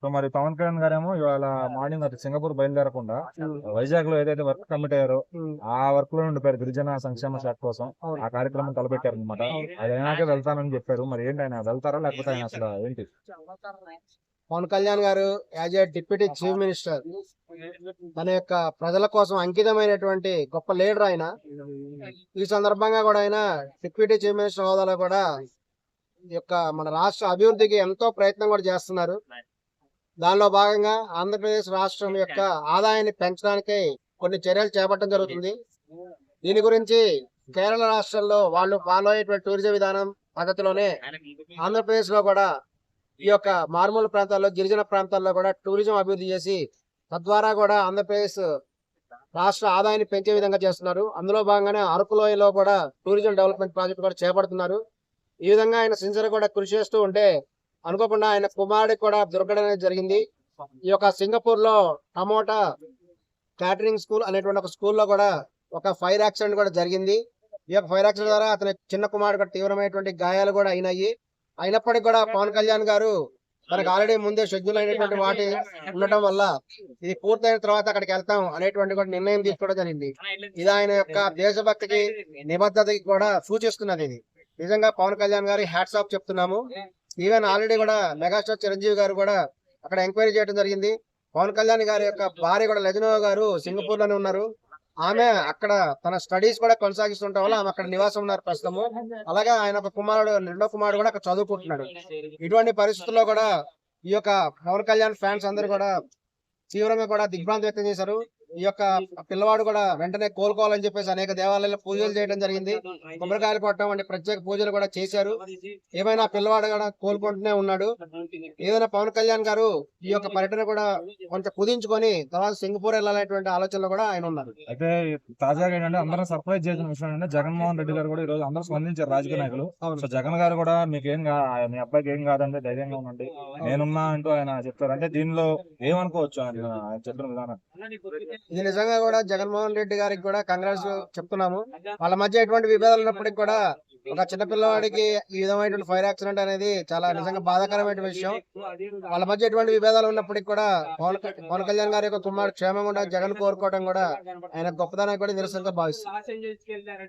So మరి పవన్ కళ్యాణ్ గారేమో ఇవాళ మార్నింగ్ అటు సింగపూర్ బయలుదేరకుండా వైజాగ్ లో ఏదైతే వర్క్ కమిట్ అయ్యారో ఆ వర్క్ లో ఉండిపోయారు గిరిజన సంక్షేమ శాఖ కోసం. ఆ కార్యక్రమం తలపెట్టారు అనమాట. అది అయినాకే వెళ్తానని చెప్పారు. మరి ఏంటి, ఆయన వెళ్తారా లేకపోతే ఆయన అసలు ఏంటి? పవన్ కళ్యాణ్ గారు as a deputy chief minister తన యొక్క ప్రజల కోసం అంకితమైనటువంటి గొప్ప లీడర్ ఆయన. ఈ సందర్భంగా కూడా ఆయన డిప్యూటీ చీఫ్ మినిస్టర్ హోదాలో కూడా ఈ యొక్క మన రాష్ట్ర అభివృద్ధికి ఎంతో ప్రయత్నం కూడా చేస్తున్నారు. దానిలో భాగంగా ఆంధ్రప్రదేశ్ రాష్ట్రం యొక్క ఆదాయాన్ని పెంచడానికి కొన్ని చర్యలు చేపట్టడం జరుగుతుంది. దీని గురించి కేరళ రాష్ట్రంలో వాళ్ళు ఫాలో అయ్యేటువంటి టూరిజం విధానం పద్ధతిలోనే ఆంధ్రప్రదేశ్ లో కూడా ఈ యొక్క మారుమూల ప్రాంతాల్లో, గిరిజన ప్రాంతాల్లో కూడా టూరిజం అభివృద్ధి చేసి తద్వారా కూడా ఆంధ్రప్రదేశ్ రాష్ట్ర ఆదాయాన్ని పెంచే విధంగా చేస్తున్నారు. అందులో భాగంగానే అరకులోయలో కూడా టూరిజం డెవలప్మెంట్ ప్రాజెక్ట్ కూడా చేపడుతున్నారు. ఈ విధంగా ఆయన సిన్సియర్ కూడా కృషి చేస్తూ ఉంటే అనుకోకుండా ఆయన కుమారుడికి కూడా దుర్ఘటన అనేది జరిగింది. ఈ యొక్క సింగపూర్ లో టమోటా క్యాటరింగ్ స్కూల్ అనేటువంటి ఒక స్కూల్లో కూడా ఒక ఫైర్ యాక్సిడెంట్ కూడా జరిగింది. ఈ యొక్క ఫైర్ యాక్సిడెంట్ ద్వారా అతని చిన్న కుమారుడు కూడా తీవ్రమైనటువంటి గాయాలు కూడా అయినాయి. అయినప్పటికీ కూడా పవన్ కళ్యాణ్ గారు మనకు ఆల్రెడీ ముందే షెడ్యూల్ అయినటువంటి వాటి ఉండటం వల్ల ఇది పూర్తయిన తర్వాత అక్కడికి వెళ్తాం అనేటువంటి కూడా నిర్ణయం తీసుకోవడం జరిగింది. ఇది ఆయన యొక్క దేశభక్తికి, నిబద్ధతకి కూడా సూచిస్తున్నది. ఇది నిజంగా పవన్ కళ్యాణ్ గారి హ్యాట్స్ ఆఫ్ చెప్తున్నాము. ఈవెన్ ఆల్రెడీ కూడా మెగాస్టార్ చిరంజీవి గారు కూడా అక్కడ ఎంక్వైరీ చేయడం జరిగింది. పవన్ కళ్యాణ్ గారి యొక్క భార్య కూడా లెజనోవా గారు సింగపూర్ లోనే ఉన్నారు. ఆమె అక్కడ తన స్టడీస్ కూడా కొనసాగిస్తుండటం వల్ల ఆమె అక్కడ నివాసం ఉన్నారు ప్రస్తుతము. అలాగే ఆయన ఒక కుమారుడు, రెండో కుమారుడు కూడా అక్కడ చదువుకుంటున్నాడు. ఇటువంటి పరిస్థితుల్లో కూడా ఈ యొక్క పవన్ కళ్యాణ్ ఫ్యాన్స్ అందరూ కూడా తీవ్రంగా కూడా దిగ్భ్రాంతి వ్యక్తం చేశారు. ఈ యొక్క పిల్లవాడు కూడా వెంటనే కోలుకోవాలని చెప్పేసి అనేక దేవాలయాల్లో పూజలు చేయడం జరిగింది. కొబ్బరికాయలు కొట్టడం వంటి ప్రత్యేక పూజలు కూడా చేశారు. ఏమైనా పిల్లవాడు కూడా కోలుకుంటూనే ఉన్నాడు. ఏదైనా పవన్ కళ్యాణ్ గారు ఈ యొక్క పర్యటన కూడా కొంచెం కుదించుకొని తర్వాత సింగపూర్ వెళ్ళాలనేటువంటి ఆలోచనలో కూడా ఆయన ఉన్నారు. అయితే తాజాగా ఏంటంటే అందరూ సర్ప్రైజ్ చేసిన విషయం ఏంటంటే జగన్మోహన్ రెడ్డి గారు కూడా ఈ రోజు అందరూ స్పందించారు, రాజకీయ నాయకులు. సో జగన్ గారు కూడా మీకేం మీ అబ్బాయికి ఏం కాదంటే ధైర్యంగా ఉండండి, నేనున్నా అంటూ ఆయన చెప్తారు. అంటే దీనిలో ఏమనుకోవచ్చు ఆయన చెప్పిన విధానం? ఇది నిజంగా కూడా జగన్మోహన్ రెడ్డి గారికి కూడా కంగ్రాట్స్ చెప్తున్నాము. వాళ్ళ మధ్య ఎటువంటి విభేదాలు ఉన్నప్పటికీ కూడా ఒక చిన్న పిల్లవాడికి ఈ విధమైనటువంటి ఫైర్ యాక్సిడెంట్ అనేది చాలా నిజంగా బాధాకరమైన విషయం. వాళ్ళ మధ్య ఎటువంటి విభేదాలు ఉన్నప్పటికీ కూడా పవన్ కళ్యాణ్ గారి యొక్క కుమారుడు క్షేమంగా జగన్ కోరుకోవడం కూడా ఆయన గొప్పదనానికి కూడా నిరసనగా భావిస్తుంది.